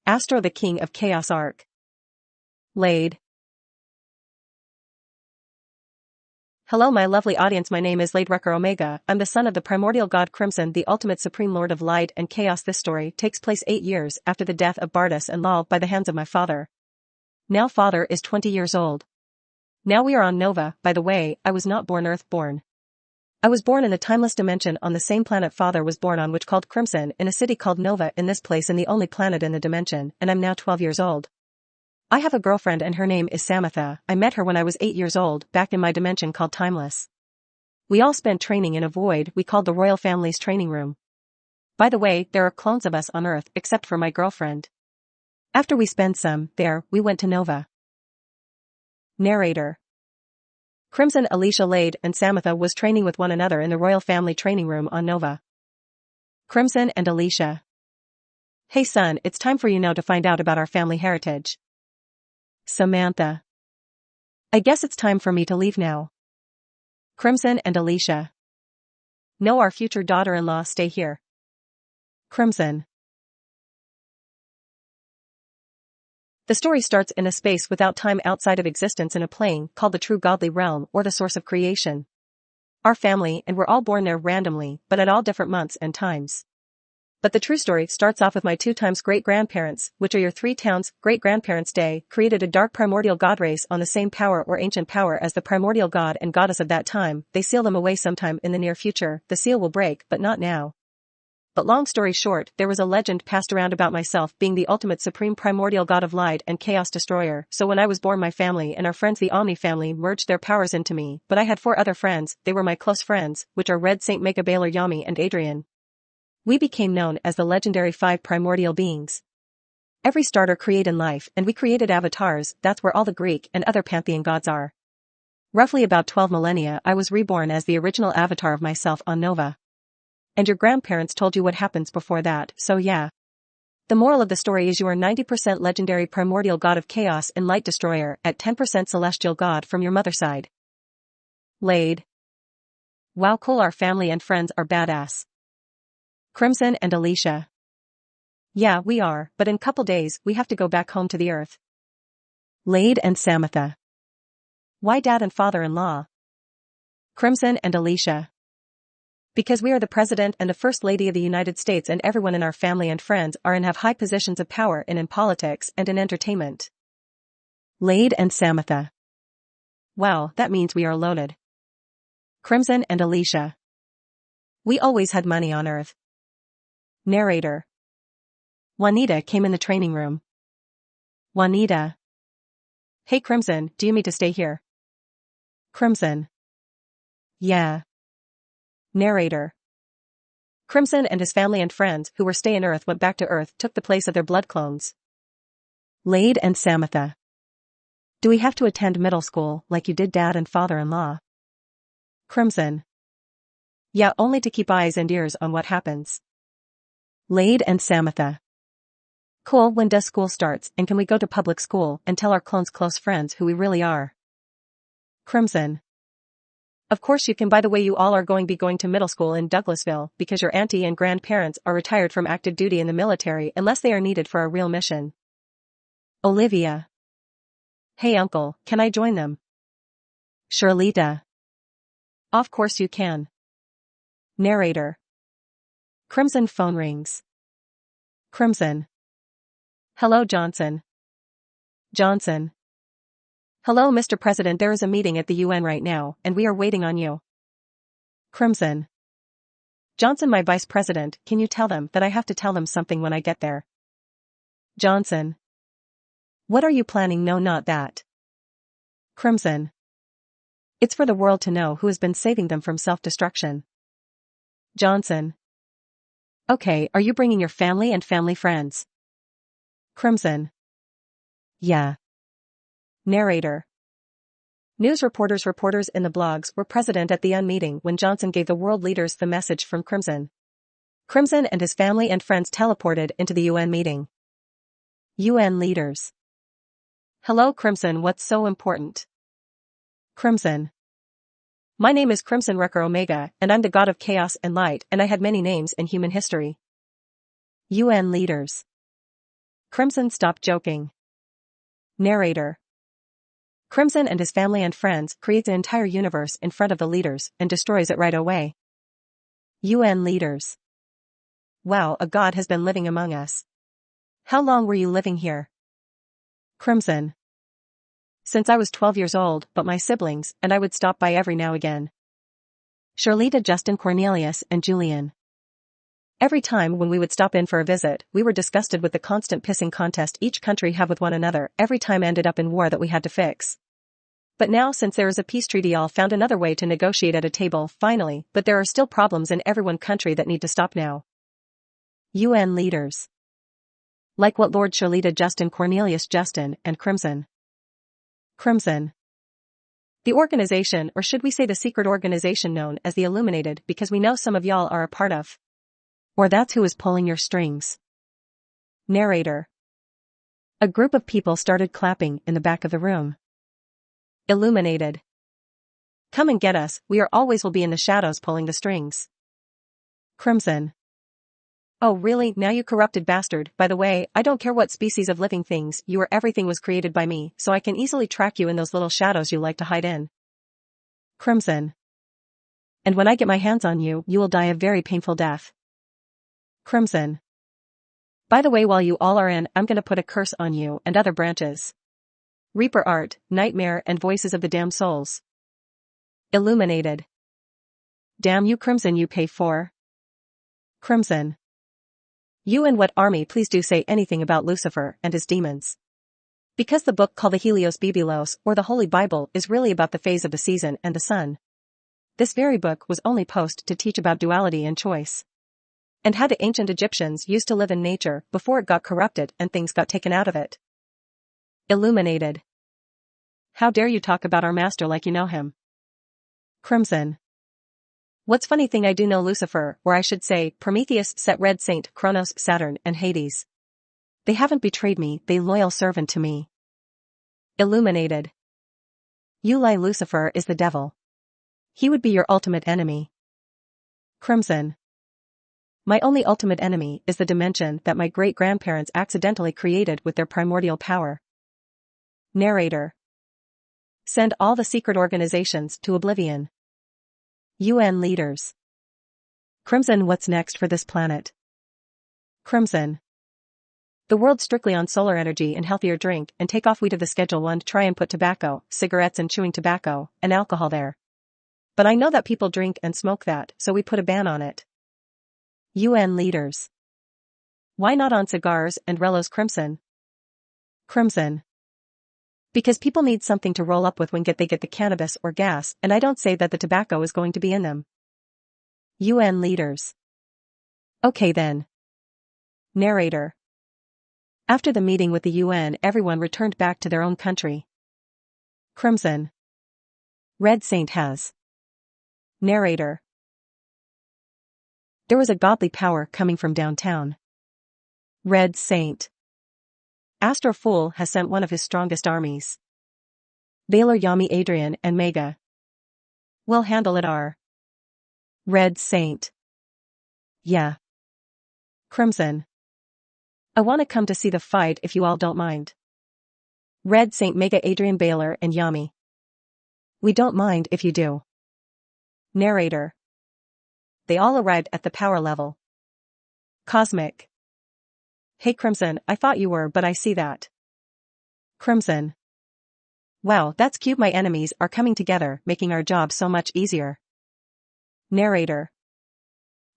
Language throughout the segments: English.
Astro the King of Chaos arc. Laid. Hello my lovely audience, my name is Laid Wrecker Omega. I'm the son of the primordial god Crimson, the ultimate supreme lord of light and chaos. This story takes place 8 years after the death of Bardus and Lal by the hands of my father. Now father is 20 years old. Now we are on Nova. By the way, I was not born Earth-born. I was born in the timeless dimension on the same planet father was born on, which called Crimson, in a city called Nova in this place, and the only planet in the dimension, and I'm now 12 years old. I have a girlfriend and her name is Samantha. I met her when I was 8 years old, back in my dimension called Timeless. We all spent training in a void we called the Royal Family's training room. By the way, there are clones of us on Earth except for my girlfriend. After we spent some there, we went to Nova. Narrator. Crimson, Alicia, Laid, and Samantha was training with one another in the Royal Family training room on Nova. Crimson and Alicia. Hey son, it's time for you now to find out about our family heritage. Samantha. I guess it's time for me to leave now. Crimson and Alicia. No, our future daughter-in-law stay here. Crimson. The story starts in a space without time outside of existence, in a plane called the true godly realm, or the source of creation. Our family and we're all born there randomly, but at all different months and times. But the true story starts off with my 2 times great-grandparents, which are your 3 towns. Great-grandparents day created a dark primordial god race on the same power or ancient power as the primordial god and goddess of that time. They seal them away sometime in the near future. The seal will break, but not now. But long story short, there was a legend passed around about myself being the ultimate supreme primordial god of light and chaos destroyer. So when I was born, my family and our friends, the Omni family, merged their powers into me. But I had 4 other friends. They were my close friends, which are Red Saint, Mega Baylor, Yami, and Adrian. We became known as the legendary 5 primordial beings. Every starter created in life, and we created avatars. That's where all the Greek and other pantheon gods are. Roughly about 12 millennia, I was reborn as the original avatar of myself on Nova. And your grandparents told you what happens before that, so yeah. The moral of the story is you are 90% legendary primordial god of chaos and light destroyer, at 10% celestial god from your mother side. Laid. Wow, cool, our family and friends are badass. Crimson and Alicia. Yeah, we are, but in couple days, we have to go back home to the Earth. Laid and Samantha. Why dad and father-in-law? Crimson and Alicia. Because we are the president and the first lady of the United States, and everyone in our family and friends are and have high positions of power in politics and in entertainment. Laid and Samantha. Wow, that means we are loaded. Crimson and Alicia. We always had money on Earth. Narrator. Juanita came in the training room. Juanita. Hey Crimson, do you mean to stay here? Crimson. Yeah. Narrator. Crimson and his family and friends who were staying Earth went back to Earth, took the place of their blood clones. Laid and Samantha. Do we have to attend middle school like you did dad and father-in-law? Crimson. Yeah, only to keep eyes and ears on what happens. Laid and Samantha. Cool, when does school starts, and can we go to public school and tell our clones close friends who we really are? Crimson. Of course you can. By the way, you all are going to middle school in Douglasville because your auntie and grandparents are retired from active duty in the military unless they are needed for a real mission. Olivia. Hey uncle, can I join them? Shirlita. Of course you can. Narrator. Crimson phone rings. Crimson. Hello Johnson. Johnson. Hello Mr. President, there is a meeting at the UN right now, and we are waiting on you. Crimson. Johnson, my vice president, can you tell them that I have to tell them something when I get there? Johnson. What are you planning? No, not that. Crimson. It's for the world to know who has been saving them from self-destruction. Johnson. Okay, are you bringing your family and family friends? Crimson. Yeah. Narrator. News reporters in the blogs were present at the UN meeting when Johnson gave the world leaders the message from Crimson. Crimson and his family and friends teleported into the UN meeting. UN leaders. Hello Crimson, what's so important? Crimson. My name is Crimson Wrecker Omega, and I'm the god of chaos and light, and I had many names in human history. UN leaders. Crimson, stop joking. Narrator. Crimson and his family and friends create the entire universe in front of the leaders and destroys it right away. UN leaders. Wow, a god has been living among us. How long were you living here? Crimson. Since I was 12 years old, but my siblings and I would stop by every now again. Charlita, Justin, Cornelius, and Julian. Every time when we would stop in for a visit, we were disgusted with the constant pissing contest each country had with one another. Every time ended up in war that we had to fix. But now, since there is a peace treaty, all found another way to negotiate at a table, finally, but there are still problems in every one country that need to stop now. UN leaders. Like what? Lord Charlita, Justin, Cornelius, Justin, and Crimson. Crimson. The organization, or should we say the secret organization known as the Illuminated, because we know some of y'all are a part of. Or that's who is pulling your strings. Narrator. A group of people started clapping in the back of the room. Illuminated. Come and get us, we are always will be in the shadows pulling the strings. Crimson. Oh really, now you corrupted bastard. By the way, I don't care what species of living things you are, everything was created by me, so I can easily track you in those little shadows you like to hide in. Crimson. And when I get my hands on you, you will die a very painful death. Crimson. By the way, while you all are in, I'm gonna put a curse on you and other branches. Reaper art, nightmare, and voices of the damned souls. Illuminated. Damn you, Crimson, you pay for. Crimson. You and what army? Please do say anything about Lucifer and his demons. Because the book called the Helios Biblos, or the Holy Bible, is really about the phase of the season and the sun. This very book was only posed to teach about duality and choice. And how the ancient Egyptians used to live in nature before it got corrupted and things got taken out of it. Illuminated. How dare you talk about our master like you know him? Crimson. What's funny thing, I do know Lucifer, or I should say, Prometheus, Set, Red Saint, Kronos, Saturn, and Hades. They haven't betrayed me, they loyal servant to me. Illuminated. You lie, Lucifer is the devil. He would be your ultimate enemy. Crimson. My only ultimate enemy is the dimension that my great-grandparents accidentally created with their primordial power. Narrator. Send all the secret organizations to oblivion. UN leaders. Crimson, what's next for this planet? Crimson. The world strictly on solar energy and healthier drink, and take off weed of the Schedule 1 to try and put tobacco, cigarettes and chewing tobacco, and alcohol there. But I know that people drink and smoke that, so we put a ban on it. UN leaders. Why not on cigars and Rellos? Crimson. Crimson. Because people need something to roll up with when they get the cannabis or gas, and I don't say that the tobacco is going to be in them. UN leaders. Okay then. Narrator. After the meeting with the UN, everyone returned back to their own country. Crimson. Red Saint has. Narrator. There was a godly power coming from downtown. Red Saint. Astro Fool has sent one of his strongest armies. Baylor, Yami, Adrian, and Mega. We'll handle it. Red Saint. Yeah. Crimson. I want to come to see the fight if you all don't mind. Red Saint, Mega, Adrian, Baylor, and Yami. We don't mind if you do. Narrator. They all arrived at the power level. Cosmic. Hey Crimson, I thought you were, but I see that. Crimson. Wow, that's cute. My enemies are coming together, making our job so much easier. Narrator.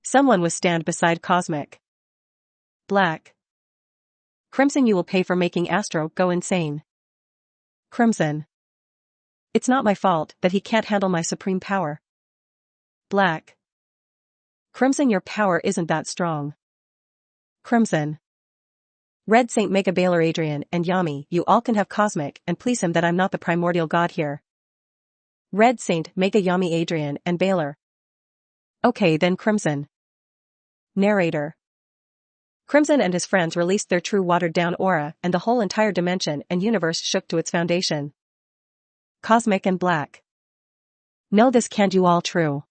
Someone was stand beside Cosmic. Black. Crimson, you will pay for making Astro go insane. Crimson. It's not my fault that he can't handle my supreme power. Black. Crimson, your power isn't that strong. Crimson. Red Saint, Mega, Baylor, Adrian, and Yami, you all can have Cosmic, and please him that I'm not the primordial god here. Red Saint, Mega, Yami, Adrian, and Baylor. Okay then Crimson. Narrator. Crimson and his friends released their true watered-down aura, and the whole entire dimension and universe shook to its foundation. Cosmic and Black. No, this can't you all true.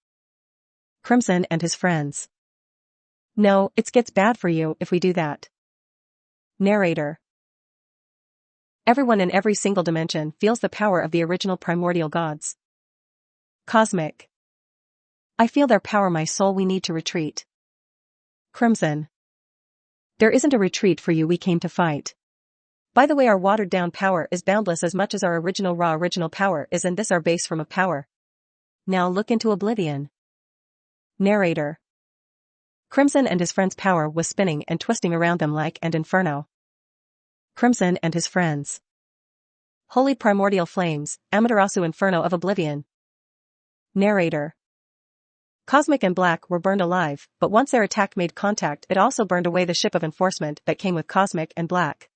Crimson and his friends. No, it gets bad for you if we do that. Narrator. Everyone in every single dimension feels the power of the original primordial gods. Cosmic. I feel their power, my soul, we need to retreat. Crimson. There isn't a retreat for you, we came to fight. By the way, our watered-down power is boundless as much as our original power is, and this our base from of power. Now look into oblivion. Narrator. Crimson and his friends' power was spinning and twisting around them like an inferno. Crimson and his friends. Holy primordial flames, Amaterasu inferno of oblivion. Narrator. Cosmic and Black were burned alive, but once their attack made contact, it also burned away the ship of enforcement that came with Cosmic and Black.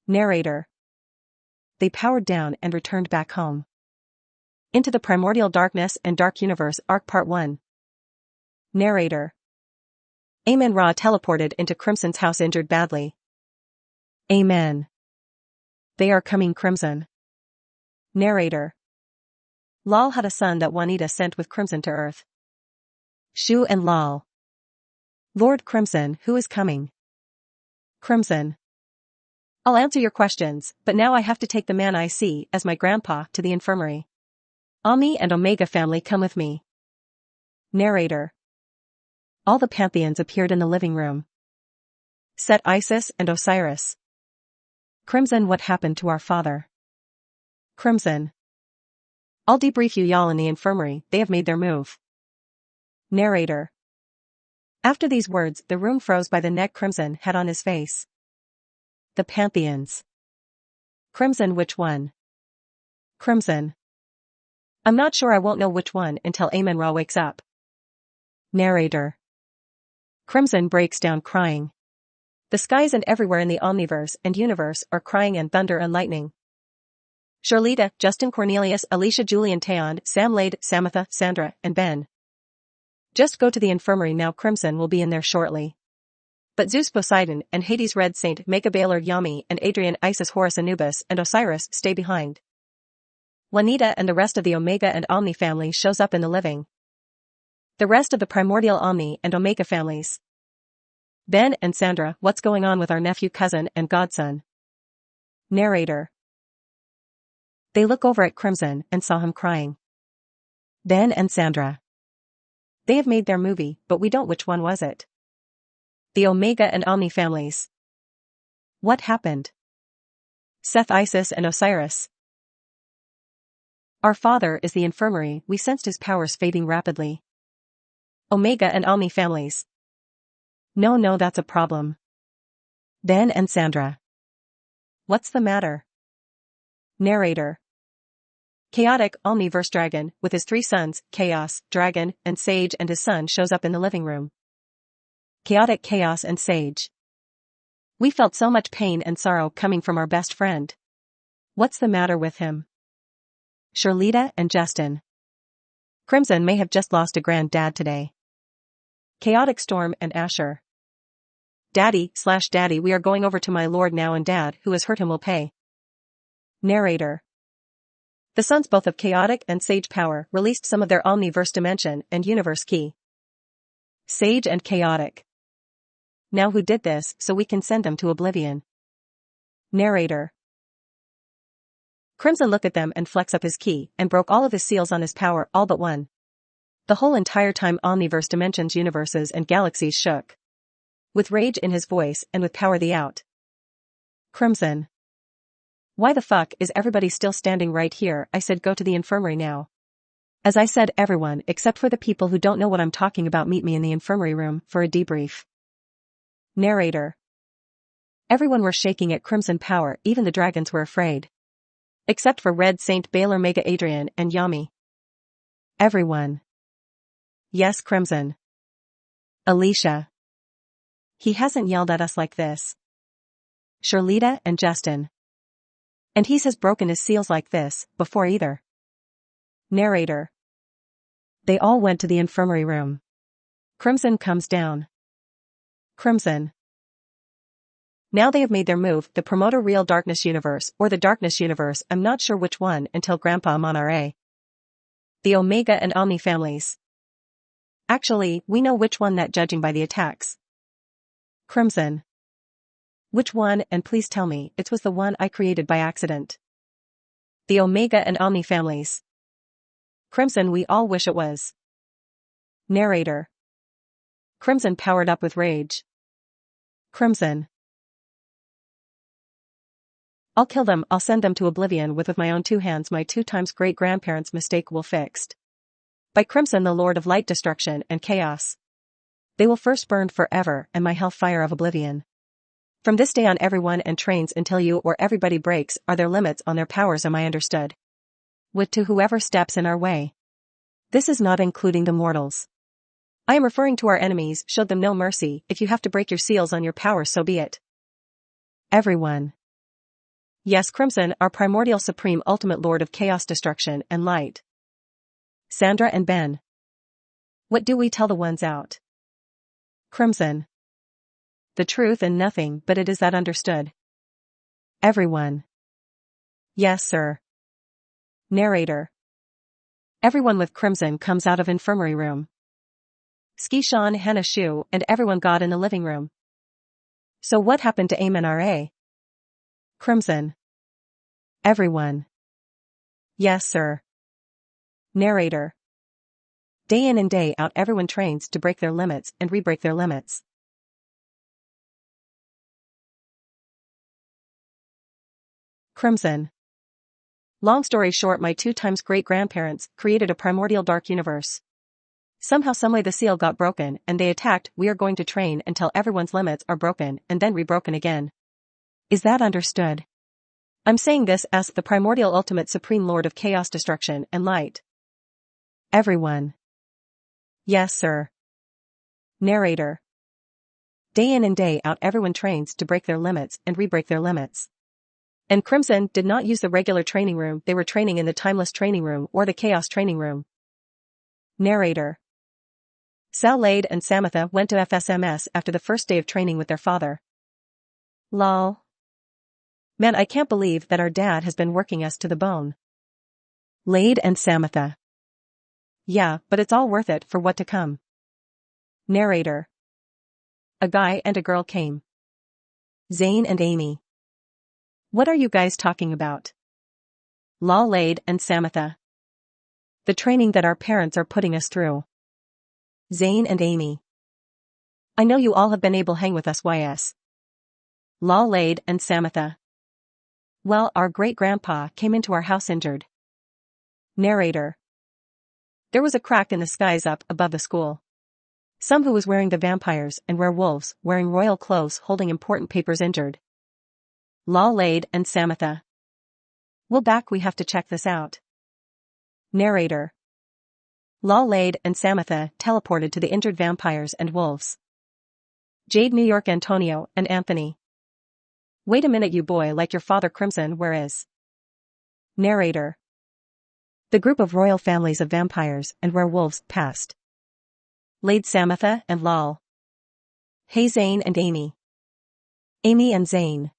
Narrator. They powered down and returned back home. Into the Primordial Darkness and Dark Universe Arc Part 1. Narrator. Amen-Ra teleported into Crimson's house injured badly. Amen. They are coming, Crimson. Narrator. Lal had a son that Juanita sent with Crimson to Earth. Shu and Lal. Lord Crimson, who is coming? Crimson. I'll answer your questions, but now I have to take the man I see as my grandpa to the infirmary. Omni and Omega family, come with me. Narrator. All the pantheons appeared in the living room. Set, Isis and Osiris. Crimson, what happened to our father? Crimson. I'll debrief you y'all in the infirmary, they have made their move. Narrator. After these words, the room froze by the neck Crimson had on his face. The pantheons. Crimson, which one? Crimson. I'm not sure, I won't know which one until Amen-Ra wakes up. Narrator. Crimson breaks down crying. The skies and everywhere in the omniverse and universe are crying, and thunder and lightning. Charlita, Justin, Cornelius, Alicia, Julian, Tayon, Sam, Lade, Samatha, Sandra, and Ben. Just go to the infirmary now, Crimson will be in there shortly. But Zeus, Poseidon, and Hades, Red Saint, Mega, Baylor, Yami, and Adrian, Isis, Horus, Anubis, and Osiris stay behind. Juanita and the rest of the Omega and Omni family shows up in the living. The rest of the primordial Omni and Omega families. Ben and Sandra, what's going on with our nephew, cousin, and godson? Narrator. They look over at Crimson and saw him crying. Ben and Sandra. They have made their movie, but we don't. Which one was it? The Omega and Omni families. What happened? Seth, Isis, and Osiris. Our father is the infirmary, we sensed his powers fading rapidly. Omega and Omni families. No, that's a problem. Ben and Sandra. What's the matter? Narrator. Chaotic Omniverse Dragon, with his 3 sons, Chaos, Dragon, and Sage, and his son shows up in the living room. Chaotic, Chaos, and Sage. We felt so much pain and sorrow coming from our best friend. What's the matter with him? Charlita and Justin. Crimson may have just lost a granddad today. Chaotic, Storm, and Asher. Daddy, we are going over to my lord now, and Dad, who has hurt him, will pay. Narrator. The sons both of Chaotic and Sage power released some of their Omniverse dimension and universe key. Sage and Chaotic. Now who did this, so we can send them to oblivion? Narrator. Crimson looked at them and flexed up his key and broke all of his seals on his power, all but one. The whole entire time Omniverse dimensions, universes, and galaxies shook. With rage in his voice and with power the out. Crimson. Why the fuck is everybody still standing right here? I said go to the infirmary now. As I said, everyone except for the people who don't know what I'm talking about, meet me in the infirmary room for a debrief. Narrator. Everyone were shaking at Crimson power, even the dragons were afraid. Except for Red Saint, Baylor, Mega, Adrian, and Yami. Everyone. Yes, Crimson. Alicia. He hasn't yelled at us like this. Charlita and Justin. And he has broken his seals like this before either. Narrator. They all went to the infirmary room. Crimson comes down. Crimson. Now they have made their move, the promoter Real Darkness Universe or the Darkness Universe, I'm not sure which one until Grandpa Monterey. The Omega and Omni families. Actually, we know which one, that judging by the attacks. Crimson. Which one? And please tell me it was the one I created by accident. The Omega and Omni families. Crimson, we all wish it was. Narrator. Crimson powered up with rage. Crimson. I'll kill them, I'll send them to oblivion with my own 2 hands. My 2 times great-grandparents' mistake will fixed. By Crimson, the Lord of Light, destruction and chaos. They will first burn forever and my hellfire of oblivion. From this day on, everyone and trains until you or everybody breaks are their limits on their powers. Am I understood? With to whoever steps in our way. This is not including the mortals. I am referring to our enemies. Showed them no mercy. If you have to break your seals on your power, so be it. Everyone. Yes, Crimson, our primordial supreme ultimate Lord of chaos, destruction and light. Sandra and Ben. What do we tell the ones out? Crimson. The truth and nothing but it. Is that understood? Everyone. Yes, sir. Narrator. Everyone with Crimson comes out of infirmary room. Ski, Sean, Hannah, Shu, and everyone got in the living room. So what happened to Amen R.A.? Crimson. Everyone. Yes, sir. Narrator. Day in and day out, everyone trains to break their limits and re-break their limits. Crimson. Long story short, my 2 times great-grandparents created a primordial dark universe. Somehow, someway the seal got broken and they attacked. We are going to train until everyone's limits are broken and then re-broken again. Is that understood? I'm saying this as the primordial ultimate supreme Lord of chaos, destruction and light. Everyone. Yes, sir. Narrator. Day in and day out, everyone trains to break their limits and re-break their limits. And Crimson did not use the regular training room. They were training in the timeless training room or the chaos training room. Narrator. Sal, Lade and Samantha went to FSMS after the first day of training with their father. Lol. Man, I can't believe that our dad has been working us to the bone. Lade and Samantha. Yeah, but it's all worth it for what to come. Narrator. A guy and a girl came. Zane and Amy. What are you guys talking about? Lol, Lade and Samantha. The training that our parents are putting us through. Zane and Amy. I know you all have been able to hang with us, YS. Lol, Lade and Samantha. Well, our great-grandpa came into our house injured. Narrator. There was a crack in the skies up above the school. Some who was wearing the vampires and werewolves wearing royal clothes holding important papers injured. Lol, Lade and Samantha. Well, back, we have to check this out. Narrator. Lol, Lade and Samantha teleported to the injured vampires and wolves. Jade, New York, Antonio and Anthony. Wait a minute, you boy like your father Crimson, where is? Narrator. The group of royal families of vampires and werewolves passed. Lade, Samantha and Lol. Hey, Zane and Amy. Amy and Zane.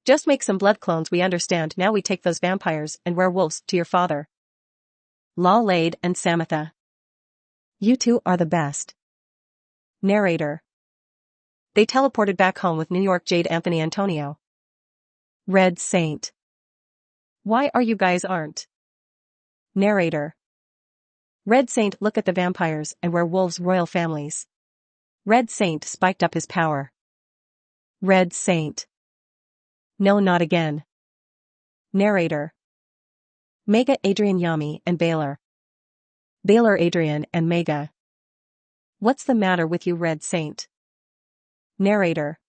Just make some blood clones, we understand. Now we take those vampires and werewolves to your father. Lol, Lade and Samantha. You two are the best. Narrator. They teleported back home with New York, Jade, Anthony, Antonio. Red Saint. Why are you guys aren't? Narrator. Red Saint, look at the vampires and werewolves royal families. Red Saint spiked up his power. Red Saint. No, not again. Narrator. Mega, Adrian, Yami and Baylor. Baylor, Adrian and Mega. What's the matter with you, Red Saint? Narrator.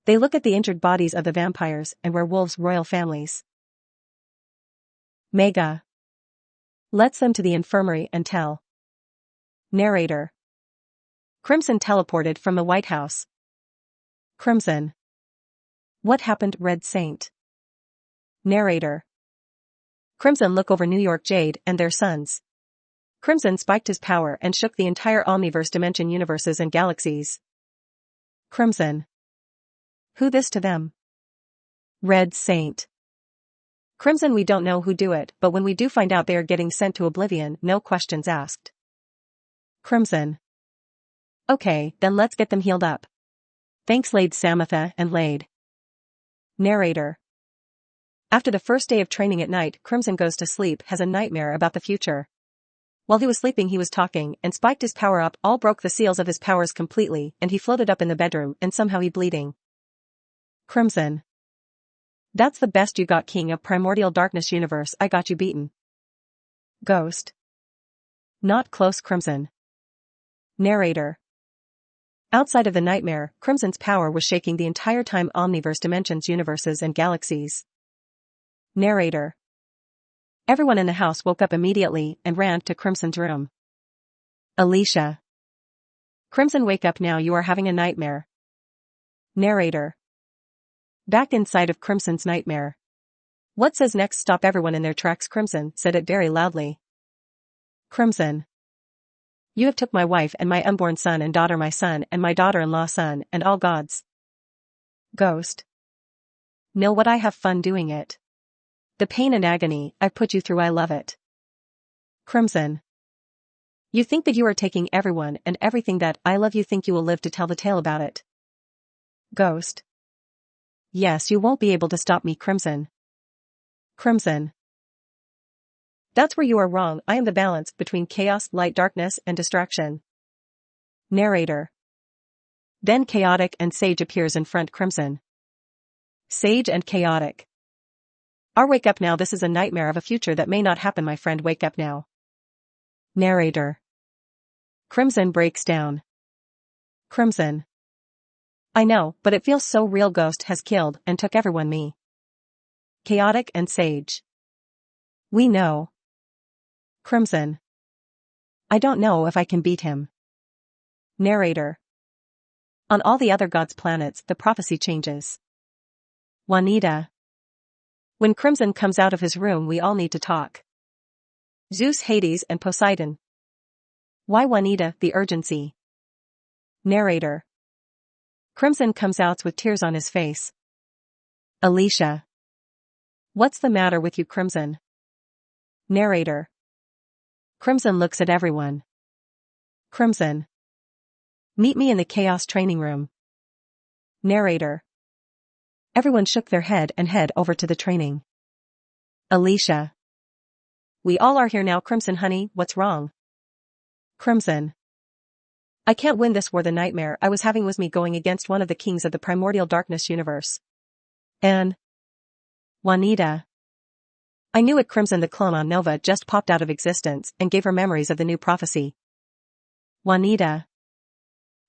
They look at the injured bodies of the vampires and werewolves royal families. Mega. Lets them to the infirmary and tell. Narrator. Crimson teleported from the White House. Crimson. What happened, Red Saint? Narrator. Crimson look over New York, Jade and their sons. Crimson spiked his power and shook the entire omniverse dimension, universes and galaxies. Crimson. Who this to them? Red Saint. Crimson, we don't know who do it, but when we do find out, they are getting sent to oblivion, no questions asked. Crimson. Okay, then let's get them healed up. Thanks Lade Samatha and Lade. Narrator. After the first day of training at night, Crimson goes to sleep, has a nightmare about the future. While he was sleeping he was talking, and spiked his power up, all broke the seals of his powers completely, and he floated up in the bedroom, and somehow he bleeding. Crimson. That's the best you got, King of Primordial Darkness Universe, I got you beaten. Ghost. Not close, Crimson. Narrator. Outside of the nightmare, Crimson's power was shaking the entire time. Omniverse, dimensions, universes and galaxies. Narrator. Everyone in the house woke up immediately and ran to Crimson's room. Alicia. Crimson, wake up now, you are having a nightmare. Narrator. Back inside of Crimson's nightmare. What says next? Stop everyone in their tracks. Crimson said it very loudly. Crimson. You have took my wife and my unborn son and daughter, my son and my daughter-in-law, son and all gods. Ghost. Know what, I have fun doing it. The pain and agony I've put you through, I love it. Crimson. You think that you are taking everyone and everything that I love, you think you will live to tell the tale about it. Ghost. Yes, you won't be able to stop me, Crimson. Crimson. That's where you are wrong, I am the balance between chaos, light, darkness, and distraction. Narrator. Then Chaotic and Sage appears in front. Crimson. Sage and Chaotic. Wake up now, this is a nightmare of a future that may not happen, my friend, wake up now. Narrator. Crimson breaks down. Crimson. I know, but it feels so real. Ghost has killed and took everyone, me. Chaotic and Sage. We know. Crimson. I don't know if I can beat him. Narrator. On all the other gods' planets, the prophecy changes. Juanita. When Crimson comes out of his room, we all need to talk. Zeus, Hades, and Poseidon. Why Juanita, the urgency? Narrator. Crimson comes out with tears on his face. Alicia. What's the matter with you, Crimson? Narrator. Crimson looks at everyone. Crimson. Meet me in the Chaos training room. Narrator. Everyone shook their head and head over to the training. Alicia. We all are here now. Crimson, honey, what's wrong? Crimson. I can't win this war. The nightmare I was having was me going against one of the kings of the Primordial Darkness Universe. And Juanita. I knew it. Crimson, the clone on Nova just popped out of existence and gave her memories of the new prophecy. Juanita.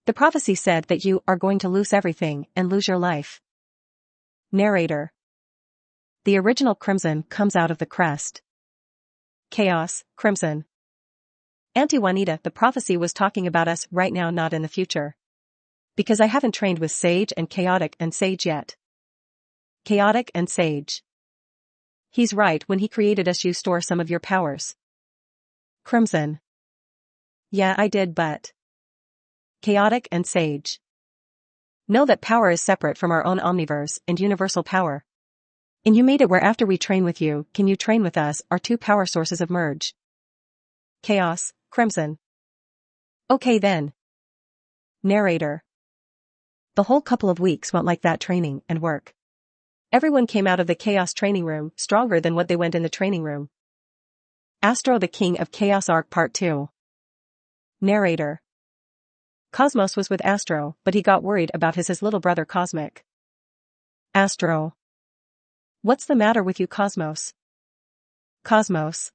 The prophecy said that you are going to lose everything and lose your life. Narrator. The original Crimson comes out of the crest. Chaos, Crimson. Auntie Juanita, the prophecy was talking about us right now, not in the future. Because I haven't trained with Sage and Chaotic and Sage yet. Chaotic and Sage. He's right, when he created us you store some of your powers. Crimson. Yeah, I did, but Chaotic and Sage. Know that power is separate from our own omniverse and universal power. And you made it where after we train with you, can you train with us, our two power sources of merge. Chaos, Crimson. Okay then. Narrator. The whole couple of weeks went like that, training and work. Everyone came out of the Chaos training room stronger than what they went in the training room. Astro, the King of Chaos Arc Part 2. Narrator. Cosmos was with Astro, but he got worried about his little brother Cosmic. Astro. What's the matter with you, Cosmos? Cosmos.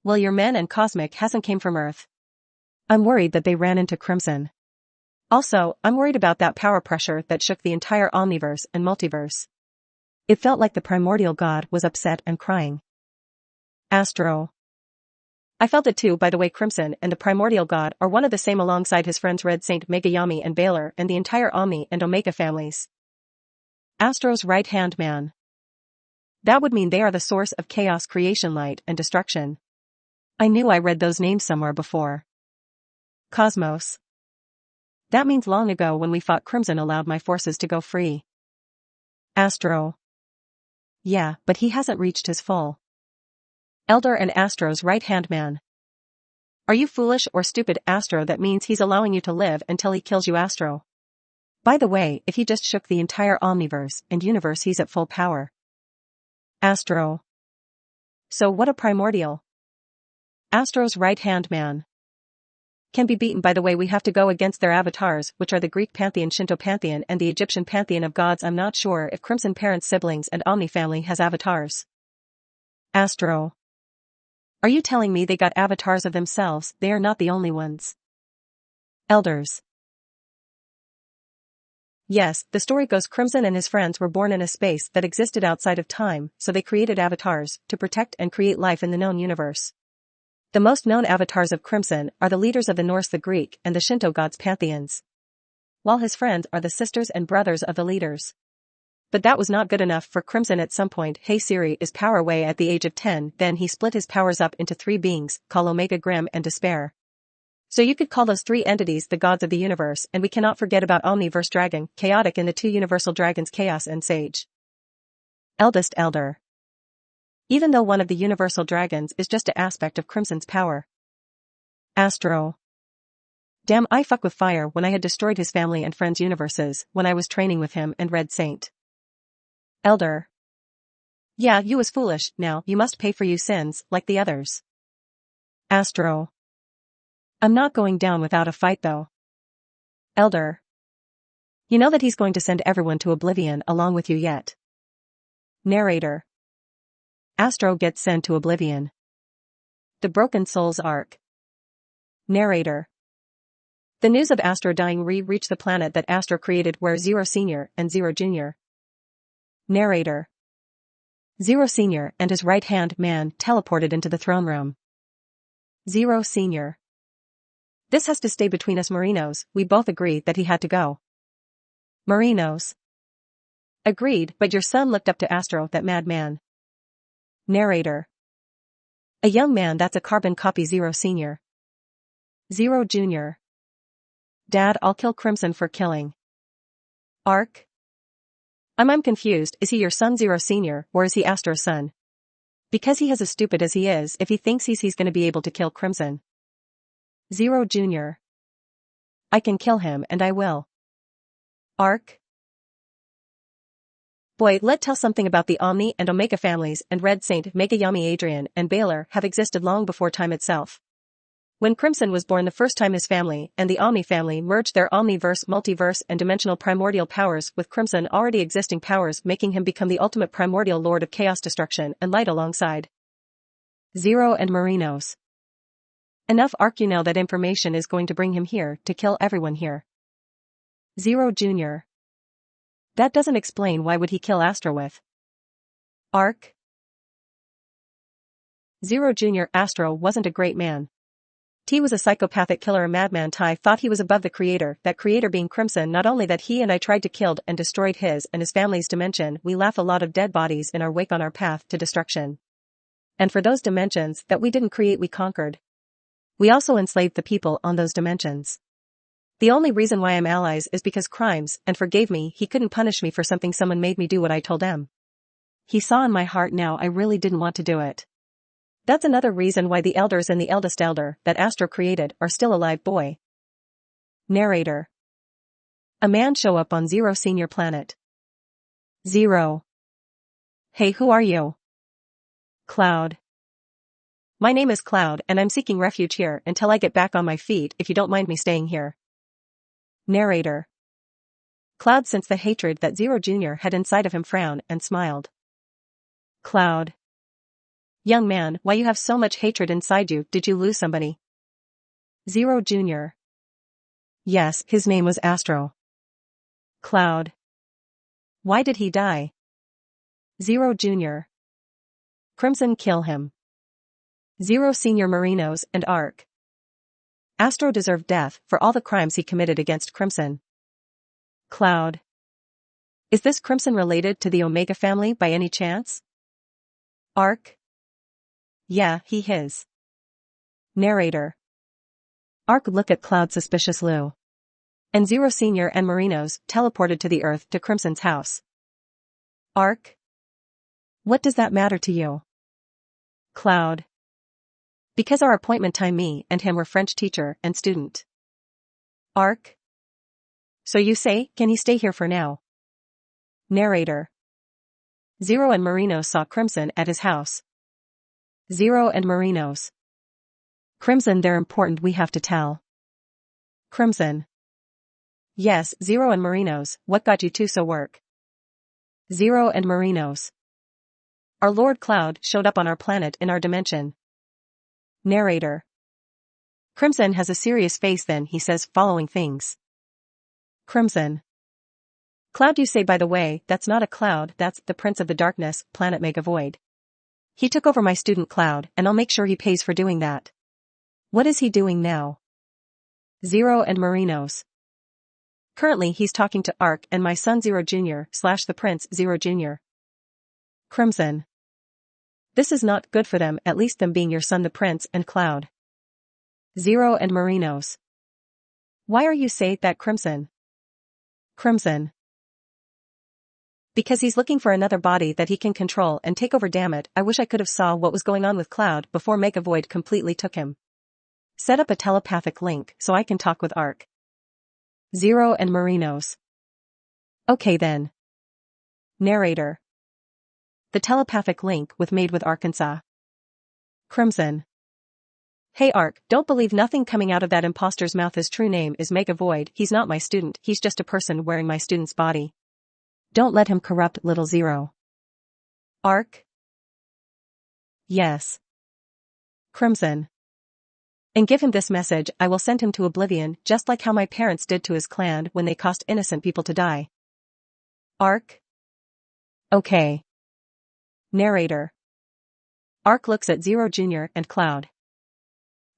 Well, your men and Cosmic hasn't came from Earth. I'm worried that they ran into Crimson. Also, I'm worried about that power pressure that shook the entire omniverse and multiverse. It felt like the primordial god was upset and crying. Astro. I felt it too. By the way, Crimson and the primordial god are one of the same alongside his friends Red Saint, Megayami and Baylor and the entire Omni and Omega families. Astro's right-hand man. That would mean they are the source of chaos, creation, light, and destruction. I knew I read those names somewhere before. Cosmos. That means long ago when we fought, Crimson allowed my forces to go free. Astro. Yeah, but he hasn't reached his full. Elder and Astro's right-hand man. Are you foolish or stupid, Astro? That means he's allowing you to live until he kills you, Astro. By the way, if he just shook the entire omniverse and universe, he's at full power. Astro. So what a primordial. Astro's right-hand man. Can be beaten. By the way, we have to go against their avatars, which are the Greek pantheon, Shinto pantheon, and the Egyptian pantheon of gods. I'm not sure if Crimson Parents, siblings, and Omni family has avatars. Astro. Are you telling me they got avatars of themselves? They are not the only ones. Elders. Yes, the story goes Crimson and his friends were born in a space that existed outside of time, so they created avatars to protect and create life in the known universe. The most known avatars of Crimson are the leaders of the Norse, the Greek, and the Shinto gods' pantheons, while his friends are the sisters and brothers of the leaders. But that was not good enough for Crimson. At some point, Hey Siri is power away at the age of 10, then he split his powers up into 3 beings, called Omega, Grim, and Despair. So you could call those 3 entities the gods of the universe, and we cannot forget about Omniverse Dragon, Chaotic, and the 2 universal dragons, Chaos and Sage. Eldest Elder. Even though one of the universal dragons is just an aspect of Crimson's power. Astro. Damn, I fuck with fire when I had destroyed his family and friends' universes when I was training with him and Red Saint. Elder. Yeah, you was foolish. Now you must pay for you sins like the others. Astro. I'm not going down without a fight though. Elder. You know that he's going to send everyone to oblivion along with you yet. Narrator. Astro gets sent to oblivion. The Broken Souls arc. Narrator. The news of Astro dying reached the planet that Astro created, where Zero Senior and Zero Junior. Narrator. Zero Senior and his right-hand man teleported into the throne room. Zero Senior. This has to stay between us Marinos. We both agreed that he had to go. Marinos. Agreed, but your son looked up to Astro, that madman. Narrator. A young man that's a carbon copy. Zero Senior. Zero Junior. Dad, I'll kill Crimson for killing. Arc? I'm confused. Is he your son Zero Senior, or is he Astro's son? Because he has as stupid as he is if he thinks he's gonna be able to kill Crimson. Zero Junior. I can kill him and I will. Arc? Boy, let's tell something about the Omni and Omega families, and Red Saint, Mega Yami, Adrian, and Baylor have existed long before time itself. When Crimson was born the first time, his family and the Omni family merged their omniverse, multiverse, and dimensional primordial powers with Crimson already existing powers, making him become the ultimate primordial lord of chaos, destruction, and light alongside Zero and Marinos. Enough arc, you know that information is going to bring him here to kill everyone here. Zero Junior. That doesn't explain why would he kill Astro with. Arc? Zero Junior. Astro wasn't a great man. T was a psychopathic killer, a madman. Ty thought he was above the creator, that creator being Crimson. Not only that, he and I tried to kill and destroyed his and his family's dimension. We laugh a lot of dead bodies in our wake on our path to destruction. And for those dimensions that we didn't create, we conquered. We also enslaved the people on those dimensions. The only reason why I'm allies is because crimes, and forgave me. He couldn't punish me for something someone made me do what I told him. He saw in my heart now I really didn't want to do it. That's another reason why the elders and the eldest elder that Astro created are still alive. Boy. Narrator. A man show up on Zero Senior planet. Zero. Hey, who are you? Cloud. My name is Cloud and I'm seeking refuge here until I get back on my feet, if you don't mind me staying here. Narrator. Cloud sensed the hatred that Zero Junior had inside of him, frowned and smiled. Cloud. Young man, why you have so much hatred inside you? Did you lose somebody? Zero Junior. Yes, his name was Astro. Cloud. Why did he die? Zero Junior. Crimson kill him. Zero Senior. Marinos and Arc. Astro deserved death for all the crimes he committed against Crimson. Cloud. Is this Crimson related to the Omega family by any chance? Arc. Yeah, he is. Narrator. Arc look at Cloud suspicious. Lou. And Zero Senior and Marinos teleported to the Earth to Crimson's house. Arc. What does that matter to you? Cloud. Because our appointment time, me and him were French teacher and student. Arc. So you say, can he stay here for now? Narrator. Zero and Marinos saw Crimson at his house. Zero and Marinos. Crimson, they're important, we have to tell. Crimson. Yes, Zero and Marinos, what got you two so work? Zero and Marinos. Our Lord Cloud showed up on our planet in our dimension. Narrator. Crimson has a serious face then, he says, following things. Crimson. Cloud, you say, by the way, that's not a cloud, that's the Prince of the Darkness, planet Megavoid. He took over my student Cloud, and I'll make sure he pays for doing that. What is he doing now? Zero and Marinos. Currently he's talking to Ark and my son Zero Jr. / the Prince Zero Jr. Crimson. This is not good for them, at least them being your son the Prince and Cloud. Zero and Marinos. Why are you say that, Crimson? Crimson. Because he's looking for another body that he can control and take over. Damn it, I wish I could have saw what was going on with Cloud before Megavoid completely took him. Set up a telepathic link so I can talk with Ark. Zero and Marinos. Okay then. Narrator. The telepathic link was made with Arkansas. Crimson. Hey Ark, don't believe nothing coming out of that imposter's mouth. His true name is Megavoid, he's not my student, he's just a person wearing my student's body. Don't let him corrupt little Zero. Ark? Yes. Crimson. And give him this message, I will send him to oblivion, just like how my parents did to his clan when they caused innocent people to die. Ark? Okay. Narrator. Ark looks at Zero Jr. and Cloud.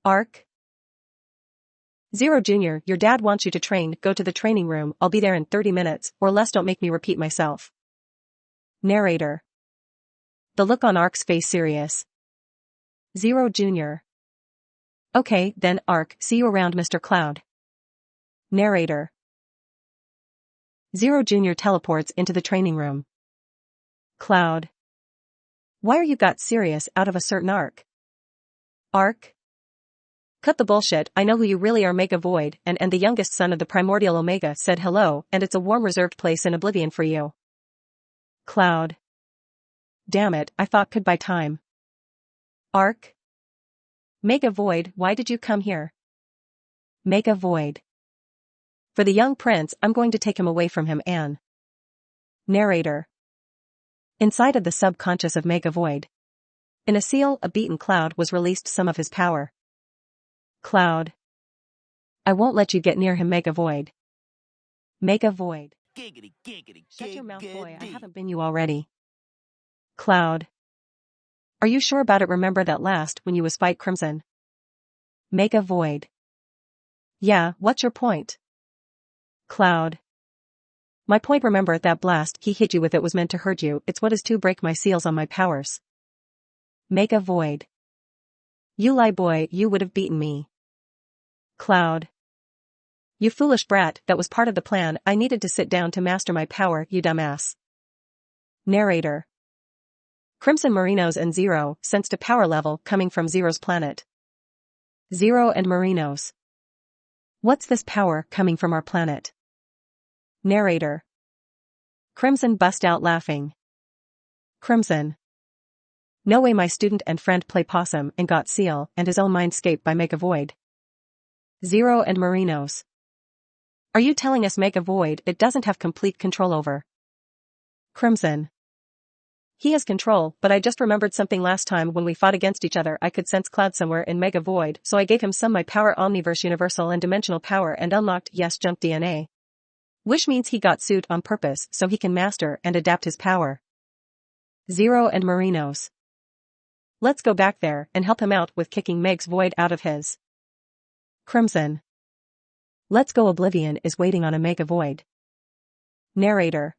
Ark? Zero Jr., your dad wants you to train, go to the training room, I'll be there in 30 minutes, or less, don't make me repeat myself. Narrator. The look on Ark's face serious. Zero Jr. Okay, then Ark, see you around, Mr. Cloud. Narrator. Zero Jr. teleports into the training room. Cloud. Why are you got serious out of a certain Ark? Ark? Cut the bullshit, I know who you really are. Megavoid, and the youngest son of the primordial Omega said hello, and it's a warm reserved place in oblivion for you. Cloud. Damn it, I thought could buy time. Ark? Megavoid, why did you come here? Megavoid. For the young prince, I'm going to take him away from him and... Narrator. Inside of the subconscious of Megavoid. In a seal, a beaten Cloud was released some of his power. Cloud. I won't let you get near him, Megavoid. Megavoid. Giggity, giggity, Shut your mouth, boy, I giggity. haven't been you already. Cloud. Are you sure about it? Remember that last when you was fight Crimson? Megavoid. Yeah, what's your point? Cloud. My point, remember that blast he hit you with, it was meant to hurt you, it's what is to break my seals on my powers. Megavoid. You lie, boy, you would have beaten me. Cloud. You foolish brat, that was part of the plan, I needed to sit down to master my power, you dumbass. Narrator. Crimson, Marinos and Zero sensed a power level coming from Zero's planet. Zero and Marinos. What's this power coming from our planet? Narrator. Crimson bust out laughing. Crimson. No way, my student and friend play possum and got seal and his own mindscape by Megavoid. Zero and Marinos. Are you telling us Megavoid it doesn't have complete control over? Crimson. He has control, but I just remembered something last time when we fought against each other. I could sense Cloud somewhere in Megavoid, so I gave him some my power, omniverse, universal and dimensional power, and unlocked yes junk DNA. Which means he got suit on purpose so he can master and adapt his power. Zero and Marinos. Let's go back there and help him out with kicking Meg's void out of his. Crimson. Let's go, Oblivion is waiting on a Megavoid. Narrator.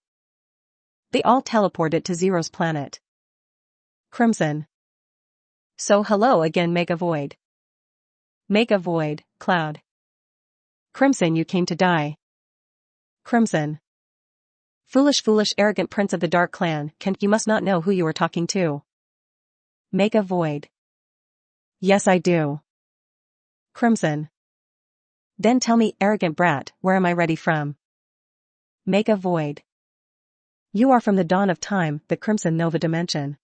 They all teleported to Zero's planet. Crimson. So hello again, Megavoid. Megavoid, Cloud. Crimson, you came to die. Crimson. Foolish, arrogant prince of the Dark Clan, you must not know who you are talking to. Megavoid. Yes, I do. Crimson. Then tell me, arrogant brat, where am I ready from? Make a void. You are from the dawn of time, the Crimson Nova dimension.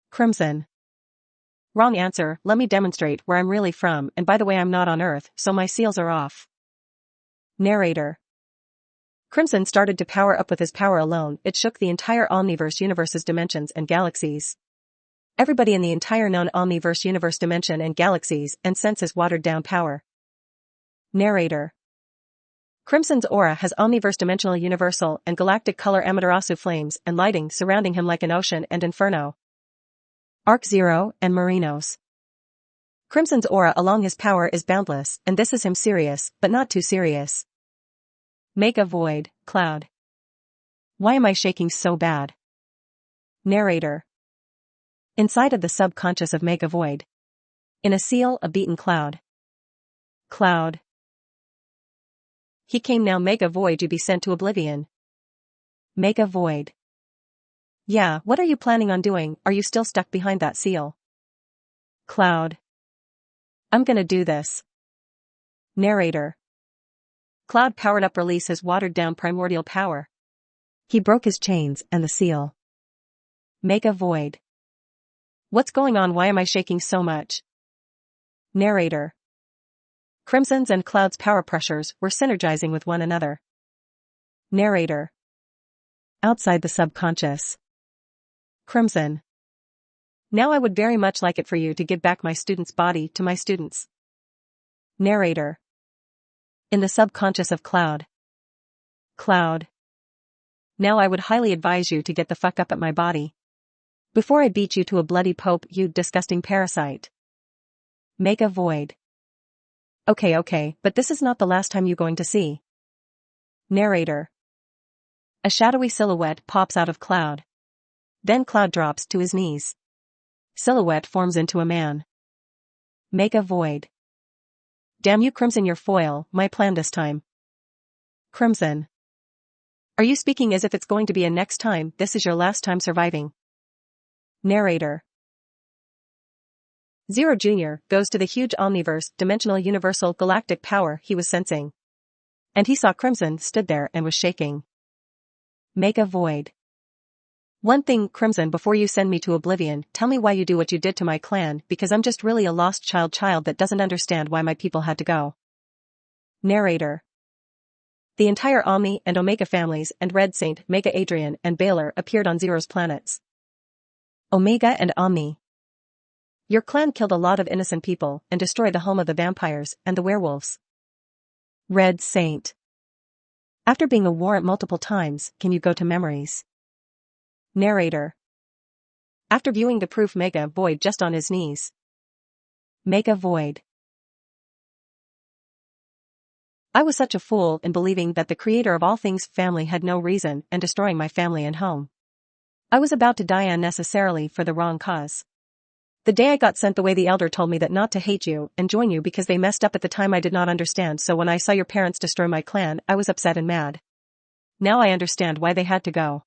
Crimson. Wrong answer. Let me demonstrate where I'm really from, and by the way, I'm not on Earth, so my seals are off. Narrator. Crimson started to power up with his power alone. It shook the entire Omniverse universe's dimensions and galaxies. Everybody in the entire known Omniverse universe dimension and galaxies and senses watered down power. Narrator. Crimson's aura has Omniverse dimensional universal and galactic color Amaterasu flames and lighting surrounding him like an ocean and inferno. Arc Zero and Marinos. Crimson's aura along his power is boundless, and this is him serious, but not too serious. Make a void, Cloud. Why am I shaking so bad? Narrator. Inside of the subconscious of Make a Void. In a seal, a beaten cloud. Cloud. He came now. Make a void, you be sent to oblivion. Make a void. Yeah, what are you planning on doing? Are you still stuck behind that seal? Cloud. I'm gonna do this. Narrator. Cloud powered up, release his watered down primordial power. He broke his chains and the seal. Make a void. What's going on? Why am I shaking so much? Narrator. Crimson's and Cloud's power pressures were synergizing with one another. Narrator. Outside the subconscious. Crimson. Now I would very much like it for you to give back my student's body to my students. Narrator. In the subconscious of Cloud. Cloud. Now I would highly advise you to get the fuck up at my body. Before I beat you to a bloody pulp, you disgusting parasite. Make a void. Okay, but this is not the last time you're going to see. Narrator. A shadowy silhouette pops out of Cloud. Then Cloud drops to his knees. Silhouette forms into a man. Make a void. Damn you, Crimson, your foil, my plan this time. Crimson. Are you speaking as if it's going to be a next time? This is your last time surviving. Narrator. Zero Jr. goes to the huge omniverse, dimensional universal galactic power he was sensing. And he saw Crimson stood there and was shaking. Make a void. One thing, Crimson, before you send me to oblivion, tell me why you do what you did to my clan, because I'm just really a lost child that doesn't understand why my people had to go. Narrator. The entire Omni and Omega families and Red Saint, Mega Adrian and Baylor appeared on Zero's planets. Omega and Omni. Your clan killed a lot of innocent people and destroyed the home of the vampires and the werewolves. Red Saint. After being a warrant multiple times, can you go to memories? Narrator. After viewing the proof, Mega Void just on his knees. Make a void. I was such a fool in believing that the creator of all things family had no reason and destroying my family and home. I was about to die unnecessarily for the wrong cause. The day I got sent the way the elder told me that not to hate you and join you because they messed up at the time, I did not understand, so when I saw your parents destroy my clan, I was upset and mad. Now I understand why they had to go.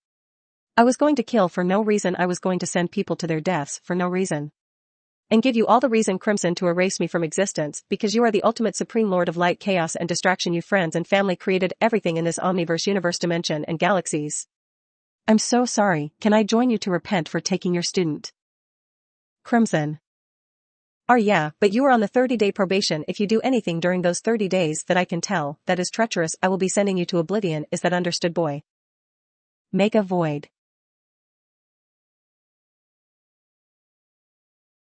I was going to kill for no reason. I was going to send people to their deaths for no reason. And give you all the reason, Crimson, to erase me from existence, because you are the ultimate supreme lord of light, chaos and distraction. You friends and family created everything in this omniverse universe dimension and galaxies. I'm so sorry. Can I join you to repent for taking your student? Crimson. Yeah, but you are on the 30-day probation. If you do anything during those 30 days that I can tell that is treacherous, I will be sending you to oblivion. Is that understood, boy? Make a void.